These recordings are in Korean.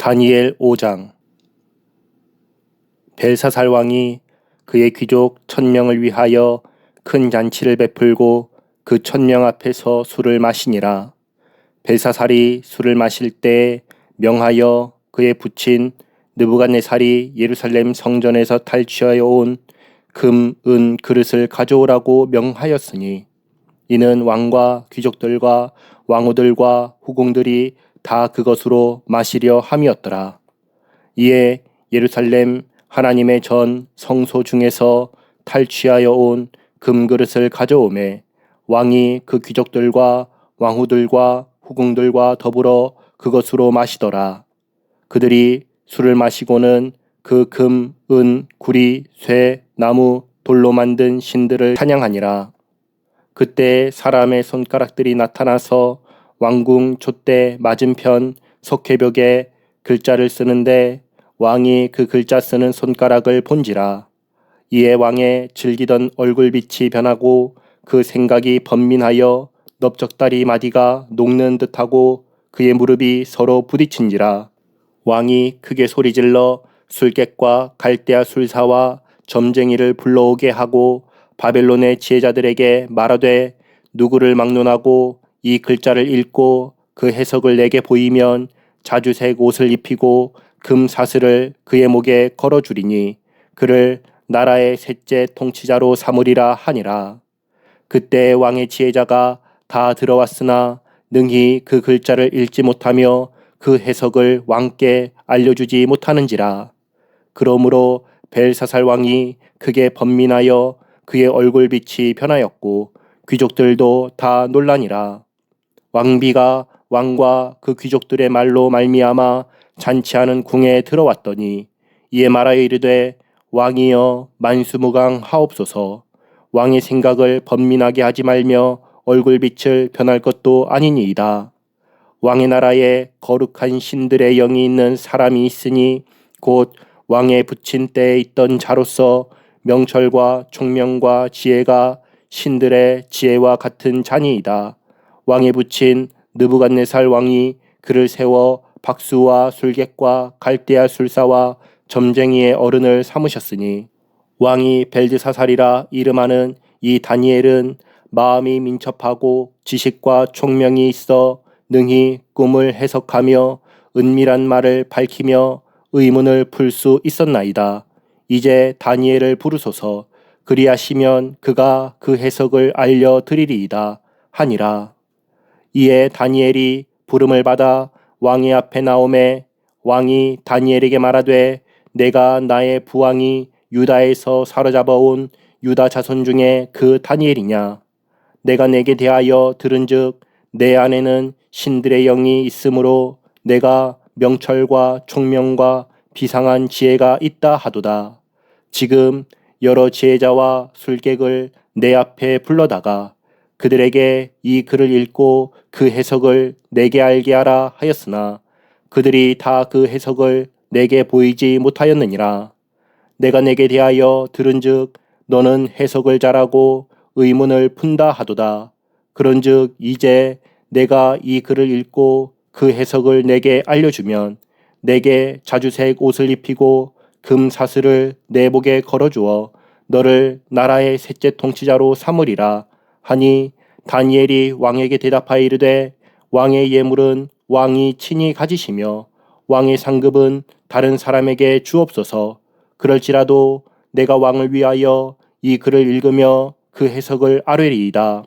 다니엘 5장. 벨사살 왕이 그의 귀족 1000명을 위하여 큰 잔치를 베풀고 그 1000명 앞에서 술을 마시니라. 벨사살이 술을 마실 때에 명하여 그의 부친 느부갓네살이 예루살렘 성전에서 탈취하여 온 금, 은 그릇을 가져오라고 명하였으니 이는 왕과 귀족들과 왕후들과 후궁들이 다 그것으로 마시려 함이었더라. 이에 예루살렘 하나님의 전 성소 중에서 탈취하여 온 금그릇을 가져오매 왕이 그 귀족들과 왕후들과 후궁들과 더불어 그것으로 마시더라. 그들이 술을 마시고는 그 금, 은, 구리, 쇠, 나무, 돌로 만든 신들을 찬양하니라. 그때 사람의 손가락들이 나타나서 왕궁 촛대 맞은편 석회벽에 글자를 쓰는데 왕이 그 글자 쓰는 손가락을 본지라. 이에 왕의 즐기던 얼굴빛이 변하고 그 생각이 번민하여 넓적다리 마디가 녹는 듯하고 그의 무릎이 서로 부딪힌지라. 왕이 크게 소리질러 술객과 갈대아 술사와 점쟁이를 불러오게 하고 바벨론의 지혜자들에게 말하되 누구를 막론하고 이 글자를 읽고 그 해석을 내게 보이면 자주색 옷을 입히고 금 사슬을 그의 목에 걸어주리니 그를 나라의 셋째 통치자로 삼으리라 하니라. 그때 왕의 지혜자가 다 들어왔으나 능히 그 글자를 읽지 못하며 그 해석을 왕께 알려주지 못하는지라. 그러므로 벨사살 왕이 크게 번민하여 그의 얼굴빛이 변하였고 귀족들도 다 놀라니라. 왕비가 왕과 그 귀족들의 말로 말미암아 잔치하는 궁에 들어왔더니 이에 말하여 이르되 왕이여 만수무강 하옵소서. 왕의 생각을 번민하게 하지 말며 얼굴빛을 변할 것도 아니니이다. 왕의 나라에 거룩한 신들의 영이 있는 사람이 있으니 곧 왕의 부친 때에 있던 자로서 명철과 총명과 지혜가 신들의 지혜와 같은 자니이다. 왕의 부친 느부갓네살 왕이 그를 세워 박수와 술객과 갈대아 술사와 점쟁이의 어른을 삼으셨으니 왕이 벨드사살이라 이름하는 이 다니엘은 마음이 민첩하고 지식과 총명이 있어 능히 꿈을 해석하며 은밀한 말을 밝히며 의문을 풀 수 있었나이다. 이제 다니엘을 부르소서. 그리하시면 그가 그 해석을 알려드리리이다 하니라. 이에 다니엘이 부름을 받아 왕의 앞에 나오매 왕이 다니엘에게 말하되 내가 나의 부왕이 유다에서 사로잡아온 유다 자손 중에 그 다니엘이냐. 내가 내게 대하여 들은즉 내 안에는 신들의 영이 있으므로 내가 명철과 총명과 비상한 지혜가 있다 하도다. 지금 여러 지혜자와 술객을 내 앞에 불러다가 그들에게 이 글을 읽고 그 해석을 내게 알게 하라 하였으나 그들이 다 그 해석을 내게 보이지 못하였느니라. 내가 내게 대하여 들은즉 너는 해석을 잘하고 의문을 푼다 하도다. 그런즉 이제 내가 이 글을 읽고 그 해석을 내게 알려주면 내게 자주색 옷을 입히고 금 사슬을 내 목에 걸어주어 너를 나라의 셋째 통치자로 삼으리라 하니 다니엘이 왕에게 대답하여 이르되 왕의 예물은 왕이 친히 가지시며 왕의 상급은 다른 사람에게 주옵소서. 그럴지라도 내가 왕을 위하여 이 글을 읽으며 그 해석을 아뢰리이다.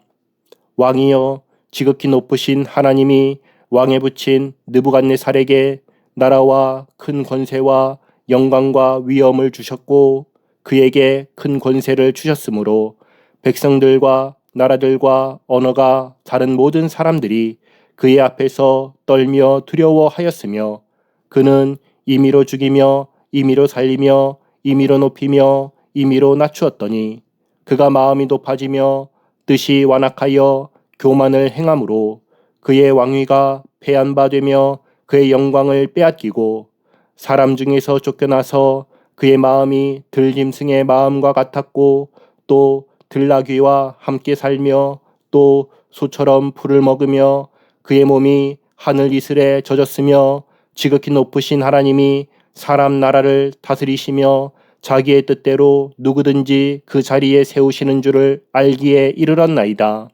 왕이여 지극히 높으신 하나님이 왕에 붙인 느부갓네살에게 나라와 큰 권세와 영광과 위엄을 주셨고 그에게 큰 권세를 주셨으므로 백성들과 나라들과 언어가 다른 모든 사람들이 그의 앞에서 떨며 두려워하였으며 그는 임의로 죽이며 임의로 살리며 임의로 높이며 임의로 낮추었더니 그가 마음이 높아지며 뜻이 완악하여 교만을 행함으로 그의 왕위가 패한 바 되며 그의 영광을 빼앗기고 사람 중에서 쫓겨나서 그의 마음이 들짐승의 마음과 같았고 또 들나귀와 함께 살며 또 소처럼 풀을 먹으며 그의 몸이 하늘 이슬에 젖었으며 지극히 높으신 하나님이 사람 나라를 다스리시며 자기의 뜻대로 누구든지 그 자리에 세우시는 줄을 알기에 이르렀나이다.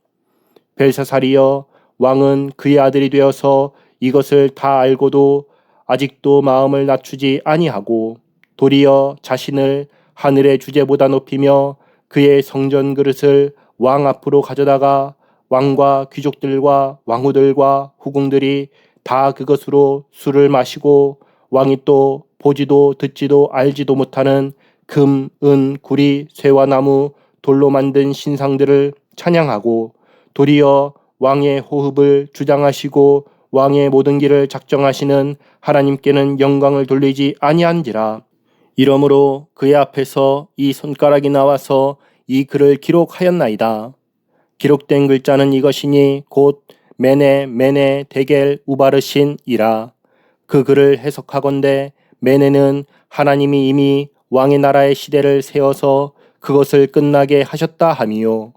벨사살이여, 왕은 그의 아들이 되어서 이것을 다 알고도 아직도 마음을 낮추지 아니하고 도리어 자신을 하늘의 주제보다 높이며 그의 성전 그릇을 왕 앞으로 가져다가 왕과 귀족들과 왕후들과 후궁들이 다 그것으로 술을 마시고 왕이 또 보지도 듣지도 알지도 못하는 금, 은, 구리, 쇠와 나무, 돌로 만든 신상들을 찬양하고 도리어 왕의 호흡을 주장하시고 왕의 모든 길을 작정하시는 하나님께는 영광을 돌리지 아니한지라. 이러므로 그의 앞에서 이 손가락이 나와서 이 글을 기록하였나이다. 기록된 글자는 이것이니 곧 메네 메네 데겔 우바르신이라. 그 글을 해석하건대 메네는 하나님이 이미 왕의 나라의 시대를 세워서 그것을 끝나게 하셨다 함이요.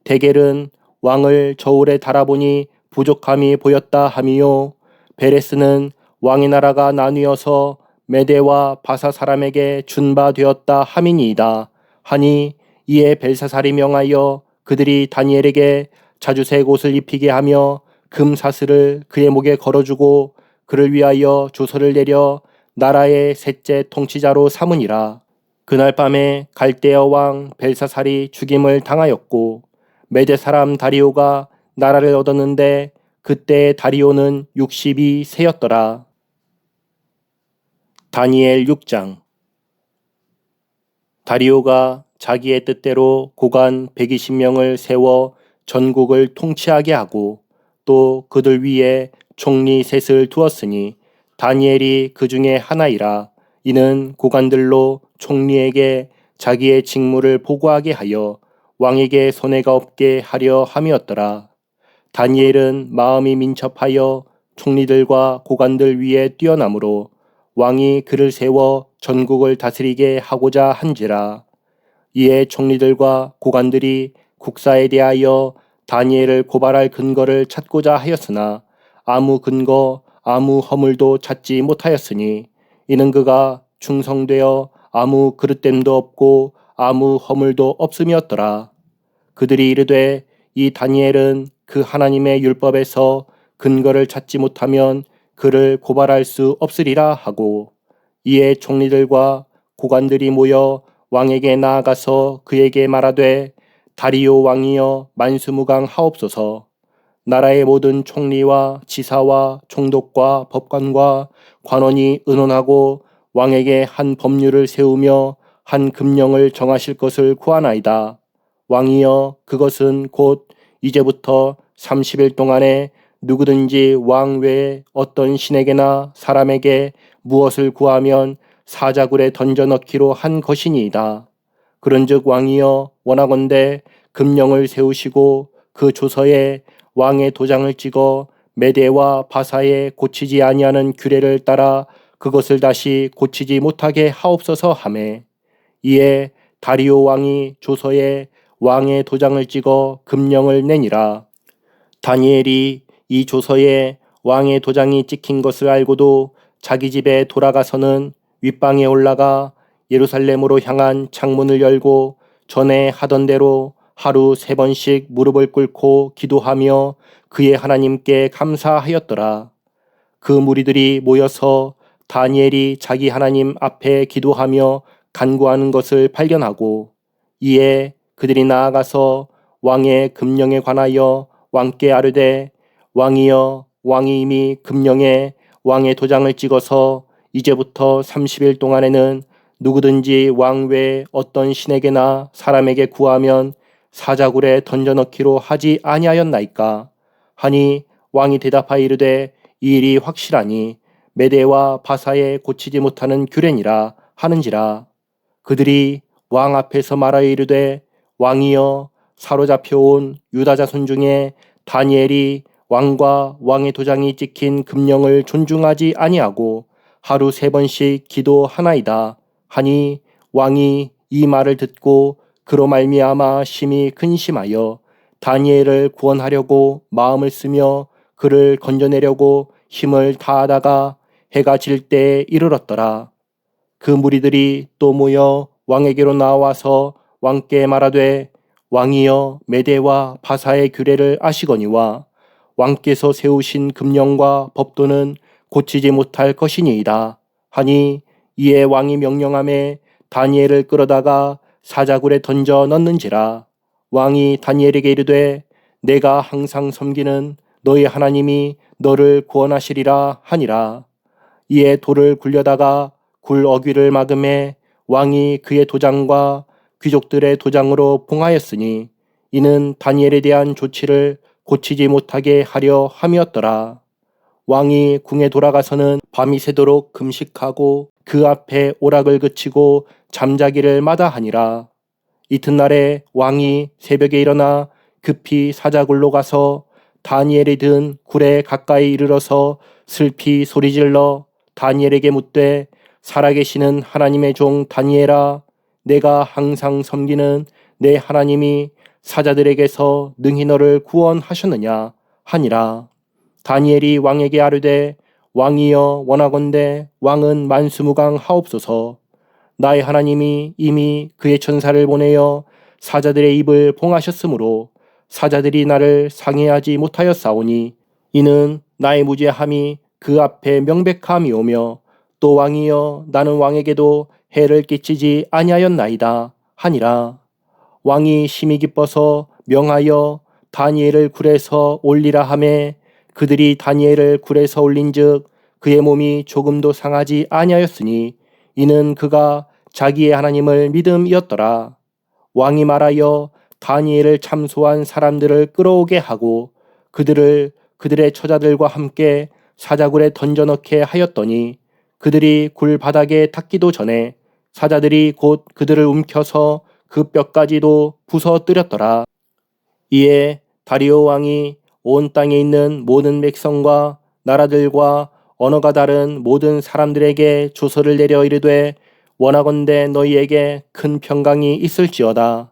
데겔은 왕을 저울에 달아보니 부족함이 보였다 함이요. 베레스는 왕의 나라가 나뉘어서 메대와 바사 사람에게 준 바 되었다 함이니이다. 하니 이에 벨사살이 명하여 그들이 다니엘에게 자주색 옷을 입히게 하며 금사슬을 그의 목에 걸어주고 그를 위하여 조서를 내려 나라의 셋째 통치자로 삼으니라. 그날 밤에 갈대어 왕 벨사살이 죽임을 당하였고 메대 사람 다리오가 나라를 얻었는데 그때 다리오는 62세였더라. 다니엘 6장. 다리오가 자기의 뜻대로 고관 120명을 세워 전국을 통치하게 하고 또 그들 위에 총리 셋을 두었으니 다니엘이 그 중에 하나이라. 이는 고관들로 총리에게 자기의 직무를 보고하게 하여 왕에게 손해가 없게 하려 함이었더라. 다니엘은 마음이 민첩하여 총리들과 고관들 위에 뛰어나므로 왕이 그를 세워 전국을 다스리게 하고자 한지라. 이에 총리들과 고관들이 국사에 대하여 다니엘을 고발할 근거를 찾고자 하였으나 아무 근거 아무 허물도 찾지 못하였으니 이는 그가 충성되어 아무 그릇됨도 없고 아무 허물도 없음이었더라. 그들이 이르되 이 다니엘은 그 하나님의 율법에서 근거를 찾지 못하면 그를 고발할 수 없으리라 하고 이에 총리들과 고관들이 모여 왕에게 나아가서 그에게 말하되 다리오 왕이여 만수무강 하옵소서. 나라의 모든 총리와 지사와 총독과 법관과 관원이 의논하고 왕에게 한 법률을 세우며 한 금령을 정하실 것을 구하나이다. 왕이여 그것은 곧 이제부터 30일 동안에 누구든지 왕 외에 어떤 신에게나 사람에게 무엇을 구하면 사자굴에 던져 넣기로 한 것이니이다. 그런즉 왕이여 원하건대 금령을 세우시고 그 조서에 왕의 도장을 찍어 메대와 바사에 고치지 아니하는 규례를 따라 그것을 다시 고치지 못하게 하옵소서 하매 이에 다리오 왕이 조서에 왕의 도장을 찍어 금령을 내니라. 다니엘이 이 조서에 왕의 도장이 찍힌 것을 알고도 자기 집에 돌아가서는 윗방에 올라가 예루살렘으로 향한 창문을 열고 전에 하던 대로 하루 3번씩 무릎을 꿇고 기도하며 그의 하나님께 감사하였더라. 그 무리들이 모여서 다니엘이 자기 하나님 앞에 기도하며 간구하는 것을 발견하고 이에 그들이 나아가서 왕의 금령에 관하여 왕께 아뢰되 왕이여 왕이 이미 금령에 왕의 도장을 찍어서 이제부터 30일 동안에는 누구든지 왕 외에 어떤 신에게나 사람에게 구하면 사자굴에 던져넣기로 하지 아니하였나이까 하니 왕이 대답하여 이르되 이 일이 확실하니 메대와 바사에 고치지 못하는 규례니라 하는지라. 그들이 왕 앞에서 말하여 이르되 왕이여 사로잡혀온 유다 자손 중에 다니엘이 왕과 왕의 도장이 찍힌 금령을 존중하지 아니하고 하루 3번씩 기도하나이다 하니 왕이 이 말을 듣고 그로 말미암아 심히 근심하여 다니엘을 구원하려고 마음을 쓰며 그를 건져내려고 힘을 다하다가 해가 질 때에 이르렀더라. 그 무리들이 또 모여 왕에게로 나와서 왕께 말하되 왕이여 메대와 바사의 규례를 아시거니와 왕께서 세우신 금령과 법도는 고치지 못할 것이니이다 하니 이에 왕이 명령하매 다니엘을 끌어다가 사자굴에 던져 넣는지라. 왕이 다니엘에게 이르되 내가 항상 섬기는 너희 하나님이 너를 구원하시리라 하니라. 이에 돌을 굴려다가 굴 어귀를 막음에 왕이 그의 도장과 귀족들의 도장으로 봉하였으니 이는 다니엘에 대한 조치를 고치지 못하게 하려 함이었더라. 왕이 궁에 돌아가서는 밤이 새도록 금식하고 그 앞에 오락을 그치고 잠자기를 마다하니라. 이튿날에 왕이 새벽에 일어나 급히 사자굴로 가서 다니엘이 든 굴에 가까이 이르러서 슬피 소리질러 다니엘에게 묻되 살아계시는 하나님의 종 다니엘아 내가 항상 섬기는 내 하나님이 사자들에게서 능히 너를 구원하셨느냐 하니라. 다니엘이 왕에게 아뢰되 왕이여 원하건대 왕은 만수무강하옵소서. 나의 하나님이 이미 그의 천사를 보내어 사자들의 입을 봉하셨으므로 사자들이 나를 상해하지 못하였사오니 이는 나의 무죄함이 그 앞에 명백함이오며 또 왕이여 나는 왕에게도 해를 끼치지 아니하였나이다 하니라. 왕이 심히 기뻐서 명하여 다니엘을 굴에서 올리라 하매 그들이 다니엘을 굴에서 올린즉 그의 몸이 조금도 상하지 아니하였으니 이는 그가 자기의 하나님을 믿음이었더라. 왕이 말하여 다니엘을 참소한 사람들을 끌어오게 하고 그들을 그들의 처자들과 함께 사자굴에 던져넣게 하였더니 그들이 굴 바닥에 닿기도 전에 사자들이 곧 그들을 움켜서 그 뼈까지도 부서뜨렸더라. 이에 다리오 왕이 온 땅에 있는 모든 백성과 나라들과 언어가 다른 모든 사람들에게 조서를 내려 이르되 원하건대 너희에게 큰 평강이 있을지어다.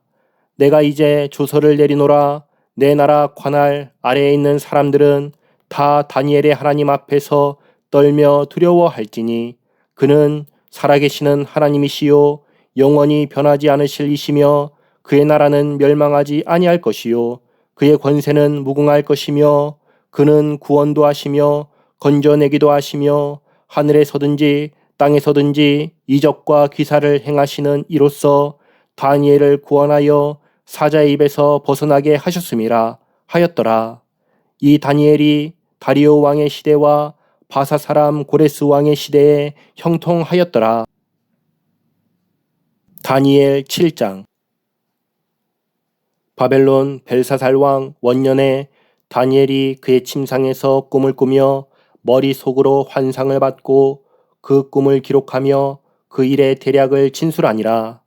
내가 이제 조서를 내리노라. 내 나라 관할 아래에 있는 사람들은 다 다니엘의 하나님 앞에서 떨며 두려워할지니 그는 살아계시는 하나님이시요 영원히 변하지 않으실 이시며 그의 나라는 멸망하지 아니할 것이요 그의 권세는 무궁할 것이며 그는 구원도 하시며 건져내기도 하시며 하늘에서든지 땅에서든지 이적과 기사를 행하시는 이로써 다니엘을 구원하여 사자의 입에서 벗어나게 하셨음이라 하였더라. 이 다니엘이 다리오 왕의 시대와 바사 사람 고레스 왕의 시대에 형통하였더라. 다니엘 7장. 바벨론 벨사살 왕 원년에 다니엘이 그의 침상에서 꿈을 꾸며 머릿속으로 환상을 받고 그 꿈을 기록하며 그 일의 대략을 진술하니라.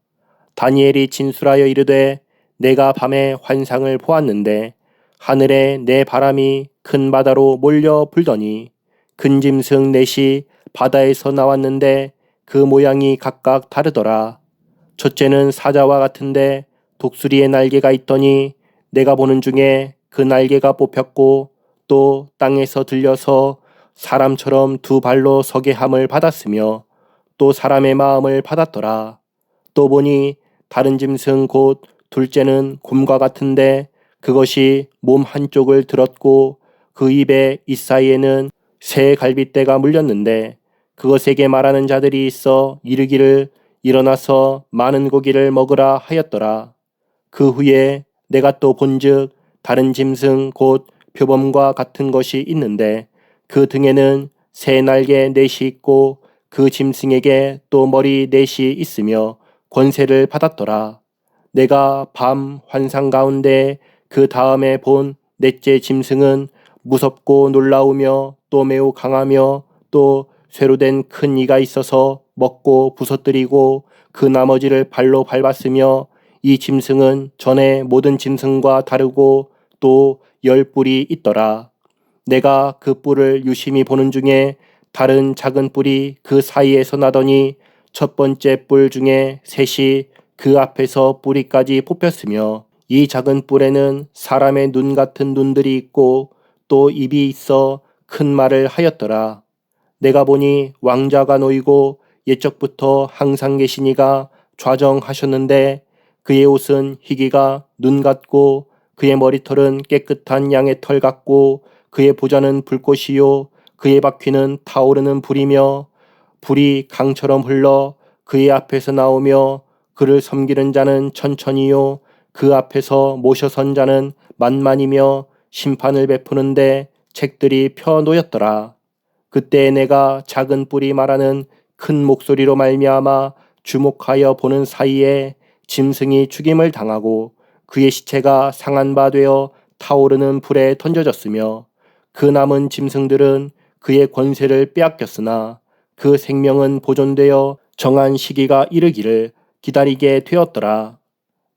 다니엘이 진술하여 이르되 내가 밤에 환상을 보았는데 하늘에 내 바람이 큰 바다로 몰려 불더니 큰 짐승 넷이 바다에서 나왔는데 그 모양이 각각 다르더라. 첫째는 사자와 같은데 독수리의 날개가 있더니 내가 보는 중에 그 날개가 뽑혔고 또 땅에서 들려서 사람처럼 두 발로 서게 함을 받았으며 또 사람의 마음을 받았더라. 또 보니 다른 짐승 곧 둘째는 곰과 같은데 그것이 몸 한쪽을 들었고 그 입에 이사이에는 새 갈빗대가 물렸는데 그것에게 말하는 자들이 있어 이르기를 일어나서 많은 고기를 먹으라 하였더라. 그 후에 내가 또 본즉 다른 짐승 곧 표범과 같은 것이 있는데 그 등에는 새 날개 넷이 있고 그 짐승에게 또 머리 넷이 있으며 권세를 받았더라. 내가 밤 환상 가운데 그 다음에 본 넷째 짐승은 무섭고 놀라우며 또 매우 강하며 또 쇠로 된 큰 이가 있어서 먹고 부서뜨리고 그 나머지를 발로 밟았으며 이 짐승은 전에 모든 짐승과 다르고 또 10뿔이 있더라. 내가 그 뿔을 유심히 보는 중에 다른 작은 뿔이 그 사이에서 나더니 첫 번째 뿔 중에 셋이 그 앞에서 뿌리까지 뽑혔으며 이 작은 뿔에는 사람의 눈 같은 눈들이 있고 또 입이 있어 큰 말을 하였더라. 내가 보니 왕자가 놓이고 옛적부터 항상 계신 이가 좌정하셨는데 그의 옷은 희기가 눈 같고 그의 머리털은 깨끗한 양의 털 같고 그의 보좌는 불꽃이요 그의 바퀴는 타오르는 불이며 불이 강처럼 흘러 그의 앞에서 나오며 그를 섬기는 자는 천천히요 그 앞에서 모셔선 자는 만만이며 심판을 베푸는데 책들이 펴 놓였더라. 그때 내가 작은 뿔이 말하는 큰 목소리로 말미암아 주목하여 보는 사이에 짐승이 죽임을 당하고 그의 시체가 상한 바 되어 타오르는 불에 던져졌으며 그 남은 짐승들은 그의 권세를 빼앗겼으나 그 생명은 보존되어 정한 시기가 이르기를 기다리게 되었더라.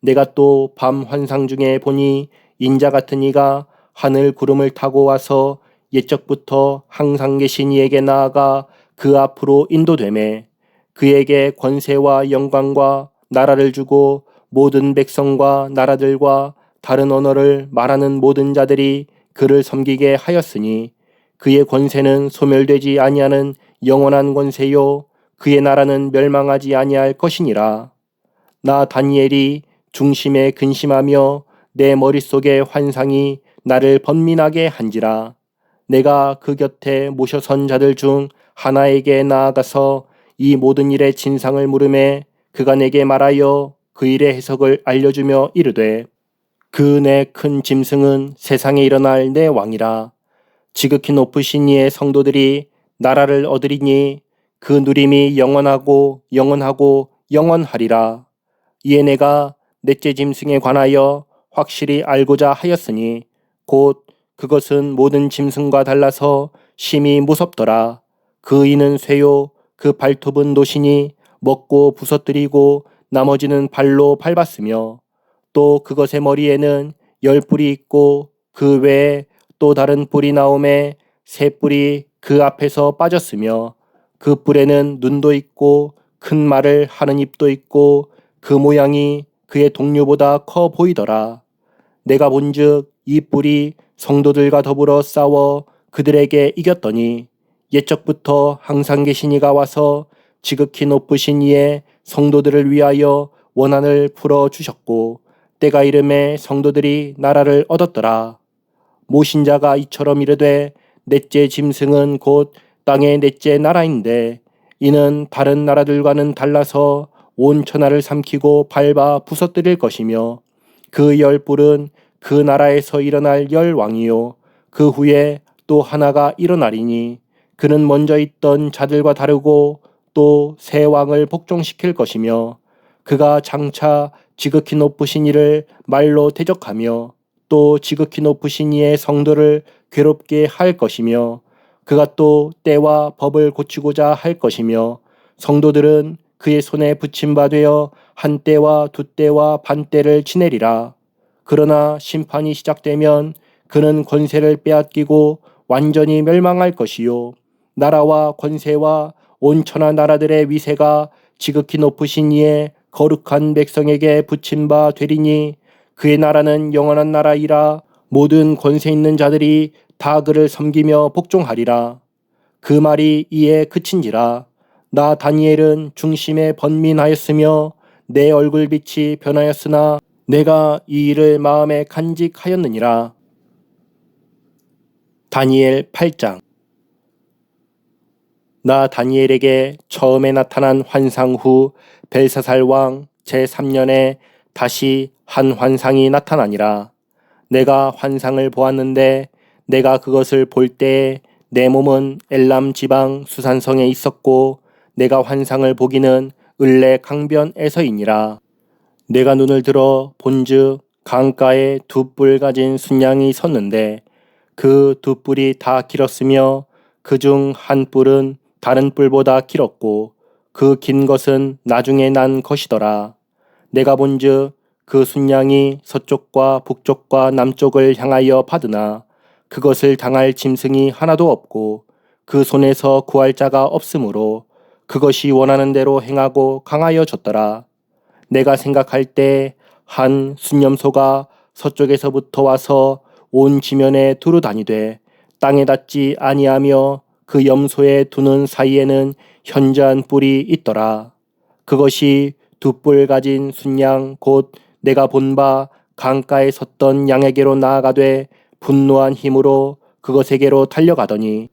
내가 또 밤 환상 중에 보니 인자 같은 이가 하늘 구름을 타고 와서 옛적부터 항상 계신 이에게 나아가 그 앞으로 인도되매 그에게 권세와 영광과 나라를 주고 모든 백성과 나라들과 다른 언어를 말하는 모든 자들이 그를 섬기게 하였으니 그의 권세는 소멸되지 아니하는 영원한 권세요 그의 나라는 멸망하지 아니할 것이니라. 나 다니엘이 중심에 근심하며 내 머릿속의 환상이 나를 번민하게 한지라. 내가 그 곁에 모셔선 자들 중 하나에게 나아가서 이 모든 일의 진상을 물으매 그가 내게 말하여 그 일의 해석을 알려주며 이르되 그 내 큰 짐승은 세상에 일어날 내 왕이라. 지극히 높으신 이의 성도들이 나라를 얻으리니 그 누림이 영원하고 영원하고 영원하리라. 이에 내가 넷째 짐승에 관하여 확실히 알고자 하였으니 곧 그것은 모든 짐승과 달라서 심히 무섭더라. 그 이는 쇠요 그 발톱은 노시니 먹고 부서뜨리고 나머지는 발로 밟았으며 또 그것의 머리에는 10뿔이 있고 그 외에 또 다른 뿔이 나오매 3뿔이 그 앞에서 빠졌으며 그 뿔에는 눈도 있고 큰 말을 하는 입도 있고 그 모양이 그의 동류보다 커 보이더라. 내가 본즉 이 뿔이 성도들과 더불어 싸워 그들에게 이겼더니 옛적부터 항상 계신 이가 와서 지극히 높으신 이의 성도들을 위하여 원한을 풀어 주셨고 때가 이름에 성도들이 나라를 얻었더라. 모신자가 이처럼 이르되 넷째 짐승은 곧 땅의 넷째 나라인데 이는 다른 나라들과는 달라서 온 천하를 삼키고 밟아 부서뜨릴 것이며 그 10뿔은 그 나라에서 일어날 10왕이요 그 후에 또 하나가 일어나리니 그는 먼저 있던 자들과 다르고 또 새 왕을 복종시킬 것이며 그가 장차 지극히 높으신 이를 말로 대적하며 또 지극히 높으신 이의 성도를 괴롭게 할 것이며 그가 또 때와 법을 고치고자 할 것이며 성도들은 그의 손에 붙임 바 되어 한 때와 두 때와 반 때를 지내리라. 그러나 심판이 시작되면 그는 권세를 빼앗기고 완전히 멸망할 것이요 나라와 권세와 온 천하 나라들의 위세가 지극히 높으신 이의 거룩한 백성에게 붙임 바 되리니 그의 나라는 영원한 나라이라. 모든 권세 있는 자들이 다 그를 섬기며 복종하리라. 그 말이 이에 그친지라. 나 다니엘은 중심에 번민하였으며 내 얼굴빛이 변하였으나 내가 이 일을 마음에 간직하였느니라. 다니엘 8장. 나 다니엘에게 처음에 나타난 환상 후 벨사살 왕 제3년에 다시 한 환상이 나타나니라. 내가 환상을 보았는데 내가 그것을 볼 때에 내 몸은 엘람 지방 수산성에 있었고 내가 환상을 보기는 을레 강변에서이니라. 내가 눈을 들어 본즉 강가에 2뿔 가진 순양이 섰는데 그 2뿔이 다 길었으며 그 중 한 뿔은 다른 뿔보다 길었고 그 긴 것은 나중에 난 것이더라. 내가 본즉 그 순양이 서쪽과 북쪽과 남쪽을 향하여 받으나 그것을 당할 짐승이 하나도 없고 그 손에서 구할 자가 없으므로 그것이 원하는 대로 행하고 강하여졌더라. 내가 생각할 때 한 순념소가 서쪽에서부터 와서 온 지면에 두루 다니되 땅에 닿지 아니하며 그 염소에 두는 사이에는 현저한 뿔이 있더라. 그것이 두 뿔 가진 순양 곧 내가 본 바 강가에 섰던 양에게로 나아가되 분노한 힘으로 그것에게로 달려가더니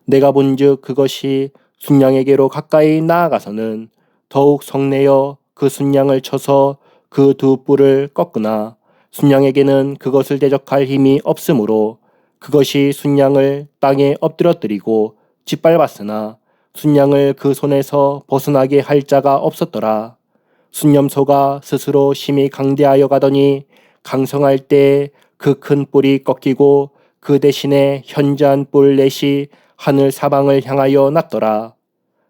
내가 본즉 그것이 순양에게로 가까이 나아가서는 더욱 성내어 그 순양을 쳐서 그 두 뿔을 꺾으나 순양에게는 그것을 대적할 힘이 없으므로 그것이 순양을 땅에 엎드러뜨리고 짓밟았으나 순양을 그 손에서 벗어나게 할 자가 없었더라. 순염소가 스스로 심히 강대하여 가더니 강성할 때에 그 큰 뿔이 꺾이고 그 대신에 현저한 뿔 넷이 하늘 사방을 향하여 났더라.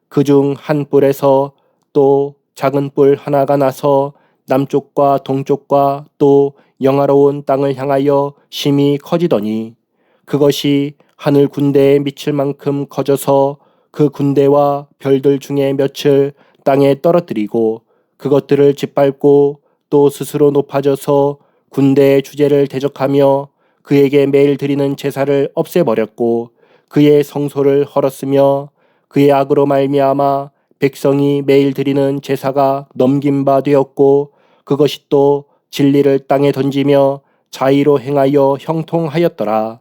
그중 한 뿔에서 또 작은 뿔 하나가 나서 남쪽과 동쪽과 또 영화로운 땅을 향하여 심히 커지더니 그것이 하늘 군대에 미칠 만큼 커져서 그 군대와 별들 중에 몇을 땅에 떨어뜨리고 그것들을 짓밟고 또 스스로 높아져서 군대의 주제를 대적하며 그에게 매일 드리는 제사를 없애버렸고 그의 성소를 헐었으며 그의 악으로 말미암아 백성이 매일 드리는 제사가 넘긴 바 되었고 그것이 또 진리를 땅에 던지며 자의로 행하여 형통하였더라.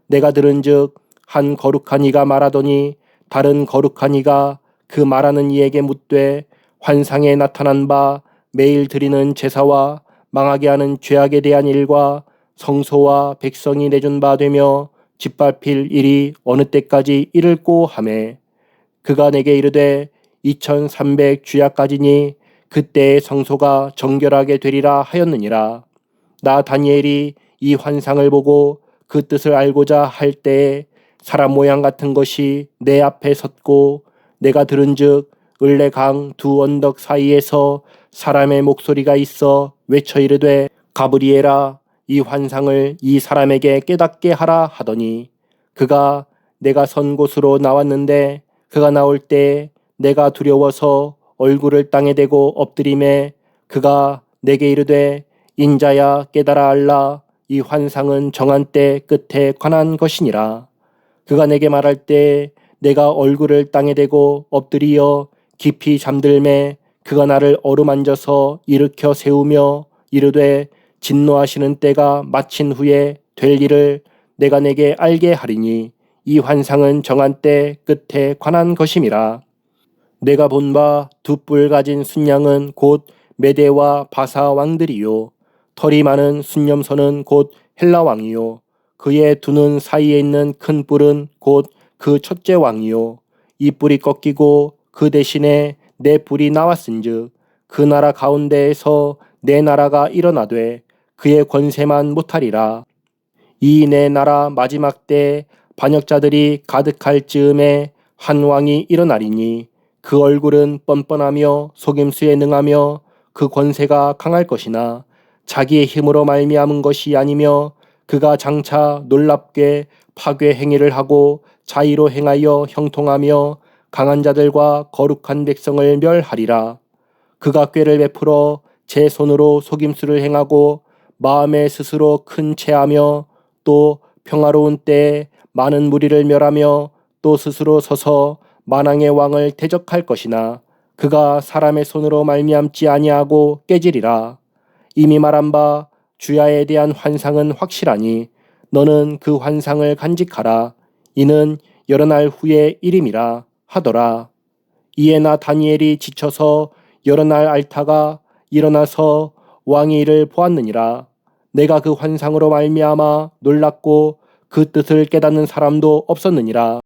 내가 들은즉 한 거룩한 이가 말하더니 다른 거룩한 이가 그 말하는 이에게 묻되 환상에 나타난 바 매일 드리는 제사와 망하게 하는 죄악에 대한 일과 성소와 백성이 내준 바 되며 짓밟힐 일이 어느 때까지 이를꼬 하매 그가 내게 이르되 2300 주야까지니 그때의 성소가 정결하게 되리라 하였느니라. 나 다니엘이 이 환상을 보고 그 뜻을 알고자 할 때에 사람 모양 같은 것이 내 앞에 섰고 내가 들은즉 을레강 두 언덕 사이에서 사람의 목소리가 있어 외쳐 이르되 가브리엘아 이 환상을 이 사람에게 깨닫게 하라 하더니 그가 내가 선 곳으로 나왔는데 그가 나올 때 내가 두려워서 얼굴을 땅에 대고 엎드림에 그가 내게 이르되 인자야 깨달아 알라 이 환상은 정한 때 끝에 관한 것이니라. 그가 내게 말할 때 내가 얼굴을 땅에 대고 엎드리어 깊이 잠들매 그가 나를 어루만져서 일으켜 세우며 이르되 진노하시는 때가 마친 후에 될 일을 내가 내게 알게 하리니 이 환상은 정한 때 끝에 관한 것임이라. 내가 본 바 두 뿔 가진 순양은 곧 메대와 바사 왕들이요 털이 많은 순염소는 곧 헬라 왕이요 그의 두 눈 사이에 있는 큰 뿔은 곧 그 첫째 왕이요 이 뿔이 꺾이고 그 대신에 내 뿔이 나왔은즉 그 나라 가운데에서 내 나라가 일어나되 그의 권세만 못하리라. 이 내 나라 마지막 때 반역자들이 가득할 즈음에 한 왕이 일어나리니 그 얼굴은 뻔뻔하며 속임수에 능하며 그 권세가 강할 것이나 자기의 힘으로 말미암은 것이 아니며 그가 장차 놀랍게 파괴 행위를 하고 자의로 행하여 형통하며 강한 자들과 거룩한 백성을 멸하리라. 그가 꾀를 베풀어 제 손으로 속임수를 행하고 마음에 스스로 큰 체하며 또 평화로운 때에 많은 무리를 멸하며 또 스스로 서서 만왕의 왕을 대적할 것이나 그가 사람의 손으로 말미암지 아니하고 깨지리라. 이미 말한 바 주야에 대한 환상은 확실하니 너는 그 환상을 간직하라. 이는 여러 날 후의 일임이라 하더라. 이에 나 다니엘이 지쳐서 여러 날 앓다가 일어나서 왕의 일을 보았느니라. 내가 그 환상으로 말미암아 놀랐고 그 뜻을 깨닫는 사람도 없었느니라.